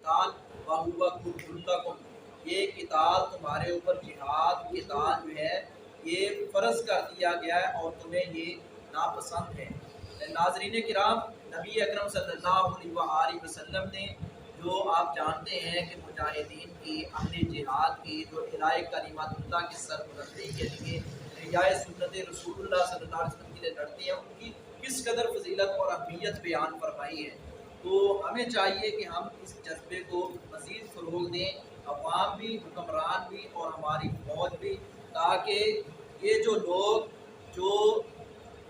القتال وهو کرہ لکم، یہ قتال تمہارے اوپر جہاد قتال جو ہے یہ فرض کر دیا گیا ہے اور تمہیں یہ ناپسند ہے۔ ناظرین کرام، نبی اکرم صلی اللہ علیہ وآلہ وسلم نے جو آپ جانتے ہیں کہ مجاہدین کی، اہل جہاد کی، جو الہ کلمت اللہ کی سربلندی کے لیے احیاء سنت رسول اللہ صلی اللہ علیہ وسلم کے لیے لڑتے ہیں، ان کی کس قدر فضیلت اور اہمیت بیان فرمائی ہے۔ تو ہمیں چاہیے کہ ہم اس جذبے کو مزید فروغ دیں، عوام بھی، حکمران بھی اور ہماری فوج بھی، تاکہ یہ جو لوگ جو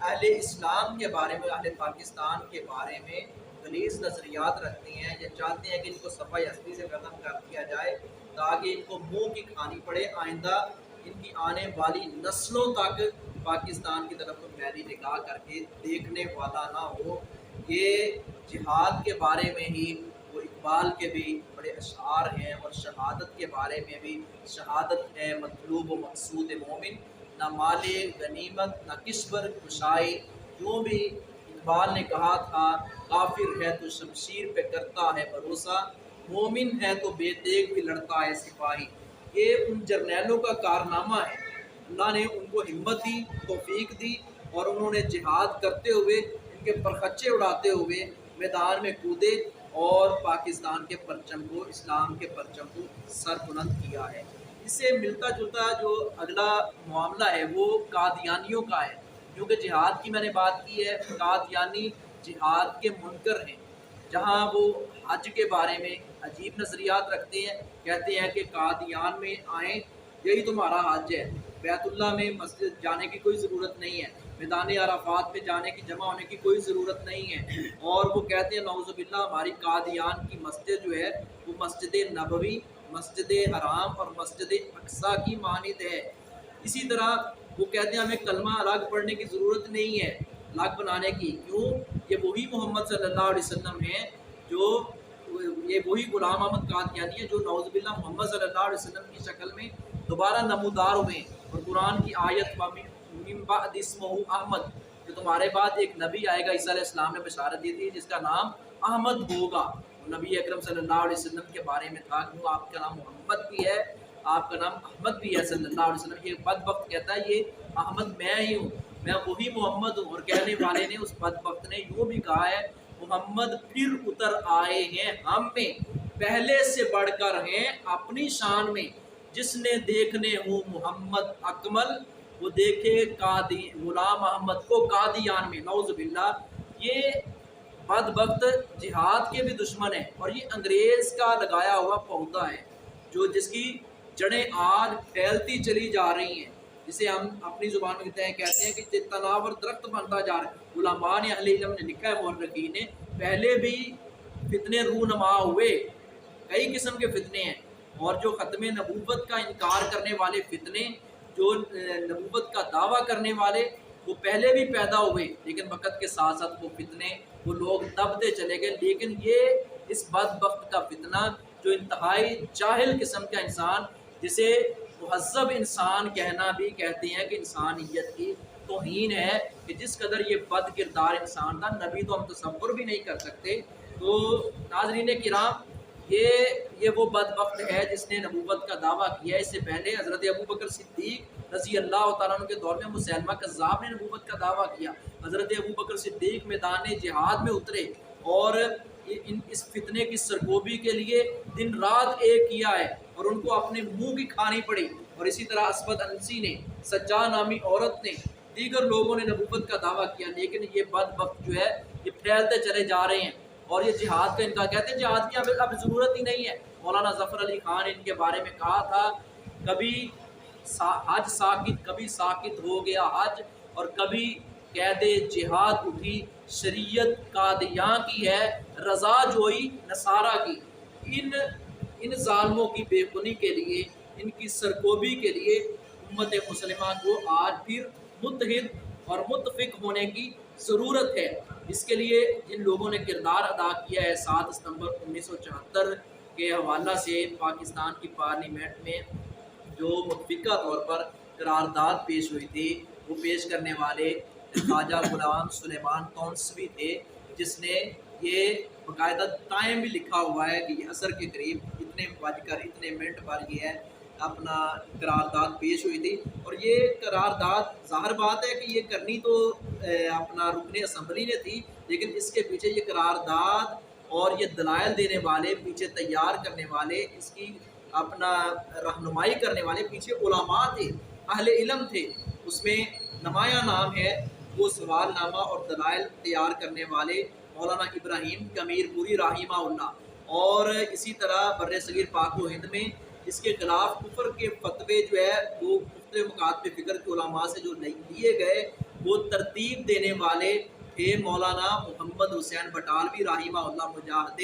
اہل اسلام کے بارے میں، اہل پاکستان کے بارے میں غلیظ نظریات رکھتے ہیں یا چاہتے ہیں کہ ان کو صفائی اصلی سے ختم کر دیا جائے تاکہ ان کو منہ کی کھانی پڑے، آئندہ ان کی آنے والی نسلوں تک پاکستان کی طرف میلی نگاہ کر کے دیکھنے والا نہ ہو، یہ جہاد کے بارے میں ہی وہ اقبال کے بھی بڑے اشعار ہیں، اور شہادت کے بارے میں بھی، شہادت ہے مطلوب و مقصود مومن، نہ مال غنیمت نہ کشور کشائی، یوں بھی اقبال نے کہا تھا، کافر ہے تو شمشیر پہ کرتا ہے بھروسہ، مومن ہے تو بے دیگ بھی لڑتا ہے سپاہی۔ یہ ان جرنیلوں کا کارنامہ ہے، اللہ نے ان کو ہمت دی، توفیق دی، اور انہوں نے جہاد کرتے ہوئے، ان کے پرخچے اڑاتے ہوئے میدان میں کودے اور پاکستان کے پرچم کو، اسلام کے پرچم کو سر بلند کیا ہے۔ اس سے ملتا جلتا جو اگلا معاملہ ہے وہ قادیانیوں کا ہے، کیونکہ جہاد کی میں نے بات کی ہے، قادیانی جہاد کے منکر ہیں، جہاں وہ حج کے بارے میں عجیب نظریات رکھتے ہیں، کہتے ہیں کہ قادیان میں آئیں، یہی تمہارا حج ہے، بیت اللہ میں مسجد جانے کی کوئی ضرورت نہیں ہے، میدان عرفات میں جانے کی، جمع ہونے کی کوئی ضرورت نہیں ہے، اور وہ کہتے ہیں نعوذ باللہ ہماری قادیان کی مسجد جو ہے وہ مسجد نبوی، مسجد حرام اور مسجد اقصیٰ کی مانند ہے۔ اسی طرح وہ کہتے ہیں ہمیں کلمہ الگ پڑھنے کی ضرورت نہیں ہے الگ بنانے کی، کیوں؟ یہ وہی محمد صلی اللہ علیہ وسلم ہیں، جو یہ وہی غلام احمد قادیانی ہے جو نعوذ باللہ محمد صلی اللہ علیہ وسلم کی شکل میں دوبارہ نمودار ہوئے، اور قرآن کی آیت من بعد اسمہ احمد، کہ تمہارے بعد ایک نبی آئے گا، عیسیٰ علیہ السلام نے بشارت دی تھی جس کا نام احمد ہوگا، نبی اکرم صلی اللہ علیہ وسلم کے بارے میں تھا کہ آپ کا نام محمد بھی ہے، آپ کا نام احمد بھی ہے صلی اللہ علیہ وسلم۔ یہ بدبخت کہتا ہے یہ احمد میں ہی ہوں، میں وہی محمد ہوں، اور کہنے والے نے، اس بدبخت نے یوں بھی کہا ہے، محمد پھر اتر آئے ہیں ہم میں، پہلے سے بڑھ کر ہیں اپنی شان میں، جس نے دیکھنے ہوں محمد اکمل، وہ دیکھے غلام احمد کو قادیان میں، نعوذ باللہ۔ یہ بدبخت جہاد کے بھی دشمن ہیں، اور یہ انگریز کا لگایا ہوا پودا ہے، جس کی جڑیں آج پھیلتی چلی جا رہی ہیں، جسے ہم اپنی زبان میں کہتے ہیں کہ تناور درخت بنتا جا رہا ہے۔ علماء نے، اہل علم نے لکھا ہے، مورخین نے، پہلے بھی فتنے رونما ہوئے، کئی قسم کے فتنے ہیں، اور جو ختم نبوت کا انکار کرنے والے فتنے، جو نبوت کا دعویٰ کرنے والے، وہ پہلے بھی پیدا ہوئے، لیکن وقت کے ساتھ ساتھ وہ فتنے، وہ لوگ دبتے چلے گئے۔ لیکن یہ اس بدبخت کا فتنہ، جو انتہائی جاہل قسم کا انسان، جسے مہذب انسان کہنا بھی کہتے ہیں کہ انسانیت کی توہین ہے، کہ جس قدر یہ بد کردار انسان تھا، نبی تو ہم تصور بھی نہیں کر سکتے۔ تو ناظرین کرام، یہ وہ بدبخت ہے جس نے نبوت کا دعویٰ کیا ہے۔ اس سے پہلے حضرت ابوبکر صدیق رضی اللہ تعالیٰ عنہ کے دور میں مسیلمہ کذاب نے نبوت کا دعویٰ کیا، حضرت ابوبکر صدیق میدان جہاد میں اترے، اور اس فتنے کی سرکوبی کے لیے دن رات ایک کیا ہے، اور ان کو اپنے منہ کی کھانی پڑی، اور اسی طرح اسود انسی نے، سجا نامی عورت نے، دیگر لوگوں نے نبوت کا دعویٰ کیا، لیکن یہ بدبخت جو ہے یہ پھیلتے چلے جا رہے ہیں، اور یہ جہاد کا انکار کہتے ہیں جہاد کی اب ضرورت ہی نہیں ہے۔ مولانا ظفر علی خان ان کے بارے میں کہا تھا، کبھی حج ساکت، کبھی ساکت ہو گیا حج، اور کبھی قید جہاد اٹھی، شریعت قادیاں کی ہے، رضا جوئی نصارہ کی۔ ان ظالموں کی بے خونی کے لیے، ان کی سرکوبی کے لیے امت مسلمہ کو آج پھر متحد اور متفق ہونے کی ضرورت ہے۔ اس کے لیے جن لوگوں نے کردار ادا کیا ہے، 7 ستمبر 1974 کے حوالہ سے پاکستان کی پارلیمنٹ میں جو متفقہ طور پر قرارداد پیش ہوئی تھی، وہ پیش کرنے والے خواجہ غلام سلیمان تونسوی تھے، جس نے یہ باقاعدہ ٹائم بھی لکھا ہوا ہے کہ یہ عصر کے قریب اتنے بج کر اتنے منٹ پر یہ ہے اپنا قرارداد پیش ہوئی تھی۔ اور یہ قرارداد ظاہر بات ہے کہ یہ کرنی تو اپنا رکن اسمبلی نے تھی، لیکن اس کے پیچھے یہ قرارداد اور یہ دلائل دینے والے، پیچھے تیار کرنے والے، اس کی اپنا رہنمائی کرنے والے پیچھے علماء تھے، اہل علم تھے۔ اس میں نمایاں نام ہے وہ سوال نامہ اور دلائل تیار کرنے والے مولانا ابراہیم کمیر پوری رحمہ اللہ، اور اسی طرح بر صغیر پاک و ہند میں اس کے خلاف کفر کے فتوے جو ہے وہ مختلف مکاتب فکر کے علماء سے جو لیے گئے وہ ترتیب دینے والے تھے مولانا محمد حسین بٹالوی رحمہ اللہ، مجاہد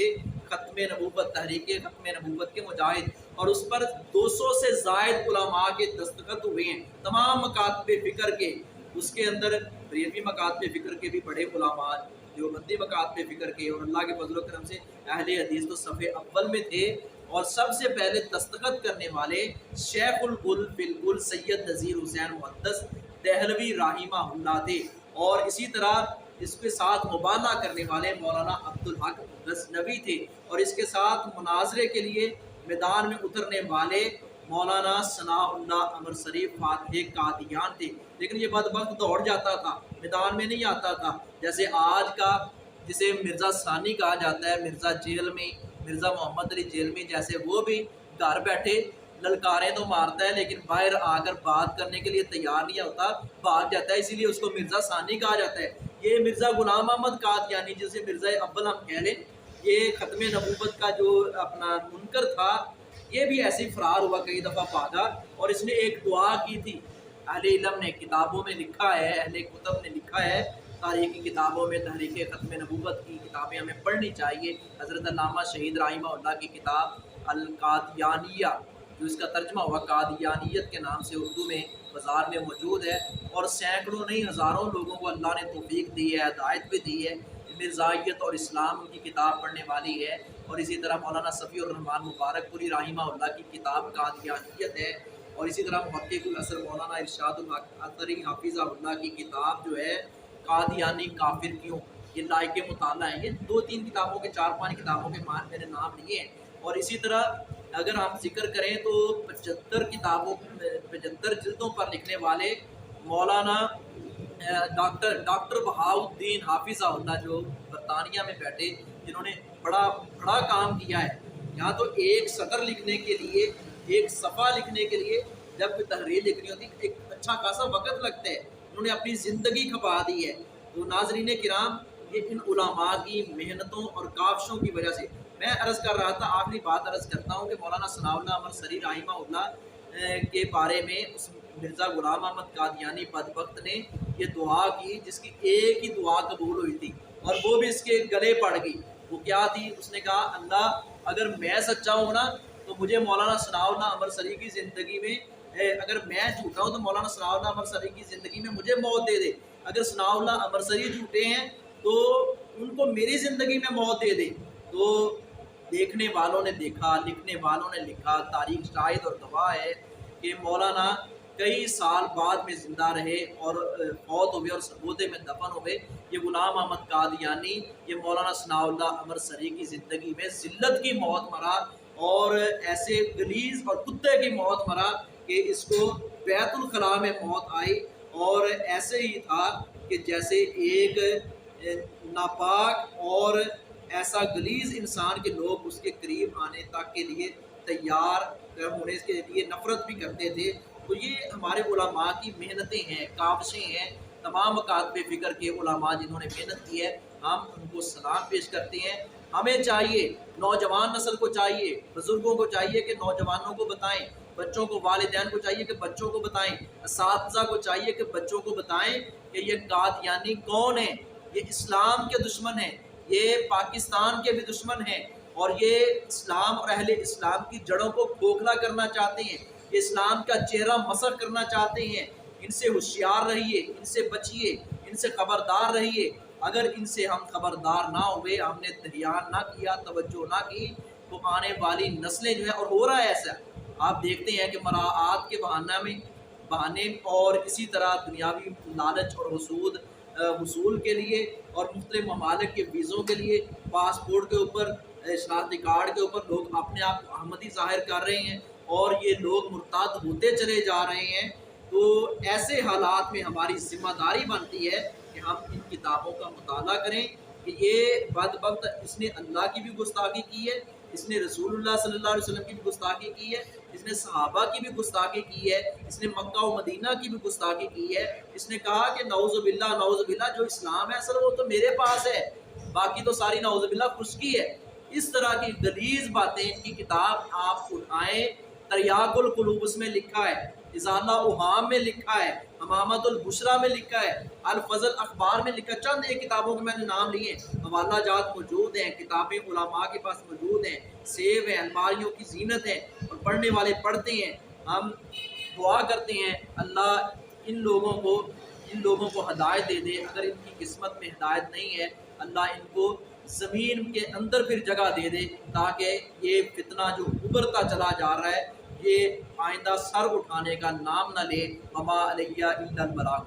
ختم نبوت، تحریک ختم نبوت کے مجاہد، اور اس پر 200 سے زائد علماء کے دستخط ہوئے ہیں تمام مکاتب فکر کے۔ اس کے اندر بریلوی مکاتب فکر کے بھی بڑے علماء، دیوبندی مکاتب فکر کے، اور اللہ کے فضل و کرم سے اہل حدیث تو صفحے اول میں تھے۔ اور سب سے پہلے دستخط کرنے والے شیخ الگل فی الگل سید نذیر حسین محدث دہلوی رحمہ اللہ تھے، اور اسی طرح اس کے ساتھ مبالغہ کرنے والے مولانا عبدالحق غزنوی تھے، اور اس کے ساتھ مناظرے کے لیے میدان میں اترنے والے مولانا ثناء اللہ امرسری فاتح قادیان تھے۔ لیکن یہ بدبخت دوڑ جاتا تھا، میدان میں نہیں آتا تھا، جیسے آج کا جسے مرزا ثانی کہا جاتا ہے، مرزا جیل میں، مرزا محمد علی جیل میں، جیسے وہ بھی گھر بیٹھے للکاریں تو مارتا ہے لیکن باہر آ کر بات کرنے کے لیے تیار نہیں ہوتا، بھاگ جاتا ہے، اسی لیے اس کو مرزا ثانی کہا جاتا ہے۔ یہ مرزا غلام احمد قادیانی جسے مرزا اول ہم کہہ لیں، یہ ختم نبوت کا جو اپنا منکر تھا، یہ بھی ایسے ہی فرار ہوا، کئی دفعہ بھاگا، اور اس نے ایک دعا کی تھی۔ اہل علم نے کتابوں میں لکھا ہے، اہل کتب نے لکھا ہے، تاریخی کتابوں میں تحریک ختم نبوت کی کتابیں ہمیں پڑھنی چاہیے۔ حضرت علامہ شہید رحمہ اللہ کی کتاب القادیانیہ، جو اس کا ترجمہ ہوا قادیانیت کے نام سے اردو میں بازار میں موجود ہے، اور سینکڑوں نہیں ہزاروں لوگوں کو اللہ نے توفیق دی ہے، ہدایت بھی دی ہے۔ مرزائیت اور اسلام کی کتاب پڑھنے والی ہے، اور اسی طرح مولانا صفی الرحمان مبارک پوری رحمہ اللہ کی کتاب قادیانیت ہے، اور اسی طرح محقق العصر مولانا ارشاد الحق اثری حافظہ اللہ کی کتاب جو ہے قادیانی کافر کیوں، یہ لائق مطالعہ ہے۔ یہ 2-3 کتابوں کے 4-5 کتابوں کے میرے نام لیے ہیں، اور اسی طرح اگر ہم ذکر کریں تو 75 جلدوں پر لکھنے والے مولانا ڈاکٹر بہاؤالدین حافظہ اللہ، جو برطانیہ میں بیٹھے، جنہوں نے بڑا کام کیا ہے۔ یہاں تو ایک سطر لکھنے کے لیے، ایک صفحہ لکھنے کے لیے جب کوئی تحریر لکھنی ہوتی ہے ایک اچھا خاصا وقت لگتا ہے، انہوں نے اپنی زندگی کھپا دی ہے۔ تو ناظرین کرام، یہ ان علماء کی محنتوں اور کاوشوں کی وجہ سے، میں عرض کر رہا تھا، آخری بات عرض کرتا ہوں کہ مولانا ثناء اللہ امرسری رحمہ اللہ کے بارے میں اس مرزا غلام احمد قادیانی بدبخت نے یہ دعا کی، جس کی ایک ہی دعا قبول ہوئی تھی، اور وہ بھی اس کے گلے پڑ گئی۔ وہ کیا تھی؟ اس نے کہا اللہ اگر میں سچا ہوں نا تو مجھے مولانا ثناء اللہ امرسری کی زندگی میں، اگر میں جھوٹا ہوں تو مولانا ثناء اللہ امرسری کی زندگی میں مجھے موت دے دے، اگر ثناء اللہ امرسری جھوٹے ہیں تو ان کو میری زندگی میں موت دے دے۔ تو دیکھنے والوں نے دیکھا، لکھنے والوں نے لکھا، تاریخ شاہد اور گواہ ہے کہ مولانا کئی سال بعد میں زندہ رہے اور فوت ہوئے اور سبودے میں دفن ہوئے۔ یہ غلام احمد قادیانی یہ مولانا ثناء اللہ امرسری کی زندگی میں ذلت کی موت مرا، اور ایسے غلیظ اور کتے کی موت مرا کہ اس کو بیت الخلاء میں موت آئی، اور ایسے ہی تھا کہ جیسے ایک ناپاک اور ایسا غلیظ انسان کے لوگ اس کے قریب آنے تک کے لیے تیار ہونے کے لیے نفرت بھی کرتے تھے۔ تو یہ ہمارے علماء کی محنتیں ہیں، کاوشیں ہیں، تمام مکاتب فکر کے علماء جنہوں نے محنت کی ہے، ہم ان کو سلام پیش کرتے ہیں۔ ہمیں چاہیے، نوجوان نسل کو چاہیے، بزرگوں کو چاہیے کہ نوجوانوں کو بتائیں، بچوں کو، والدین کو چاہیے کہ بچوں کو بتائیں، اساتذہ کو چاہیے کہ بچوں کو بتائیں کہ یہ قادیانی کون ہیں، یہ اسلام کے دشمن ہیں، یہ پاکستان کے بھی دشمن ہیں، اور یہ اسلام اور اہل اسلام کی جڑوں کو کھوکھلا کرنا چاہتے ہیں، یہ اسلام کا چہرہ مسخ کرنا چاہتے ہیں۔ ان سے ہوشیار رہیے، ان سے بچیے، ان سے خبردار رہیے۔ اگر ان سے ہم خبردار نہ ہوئے، ہم نے دھیان نہ کیا، توجہ نہ کی، تو آنے والی نسلیں جو ہیں، اور ہو رہا ہے ایسا، آپ دیکھتے ہیں کہ مراعات کے بہانے اور اسی طرح دنیاوی لالچ اور حسود حصول کے لیے اور مختلف ممالک کے ویزوں کے لیے پاسپورٹ کے اوپر شناختی کارڈ کے اوپر لوگ اپنے آپ کو احمدی ظاہر کر رہے ہیں اور یہ لوگ مرتد ہوتے چلے جا رہے ہیں۔ تو ایسے حالات میں ہماری ذمہ داری بنتی ہے کہ ہم ان کتابوں کا مطالعہ کریں کہ یہ بدبخت اس نے اللہ کی بھی گستاخی کی ہے، اس نے رسول اللہ صلی اللہ علیہ وسلم کی بھی گستاخی کی ہے، اس نے صحابہ کی بھی گستاخی کی ہے، اس نے مکہ و مدینہ کی بھی گستاخی کی ہے۔ اس نے کہا کہ نعوذ باللہ جو اسلام ہے اصل وہ تو میرے پاس ہے، باقی تو ساری نعوذ باللہ خشکی ہے۔ اس طرح کی غلیظ باتیں ان کی کتاب آپ اٹھائیں۔ تریاق القلوب اس میں لکھا ہے، ازالہ اوہام میں لکھا ہے، امامت البشرا میں لکھا ہے، الفضل اخبار میں لکھا ہے۔ چند ایک کتابوں کے میں نے نام لیے، حوالہ جات موجود ہیں، کتابیں علماء کے پاس موجود ہیں، سیب ہیں، الماریوں کی زینت ہیں اور پڑھنے والے پڑھتے ہیں۔ ہم دعا کرتے ہیں اللہ ان لوگوں کو ہدایت دے دے۔ اگر ان کی قسمت میں ہدایت نہیں ہے اللہ ان کو زمین کے اندر پھر جگہ دے دے تاکہ یہ فتنہ جو ابھرتا چلا جا رہا ہے یہ آئندہ سر اٹھانے کا نام نہ لے۔ وما علیہ الا البلاغ۔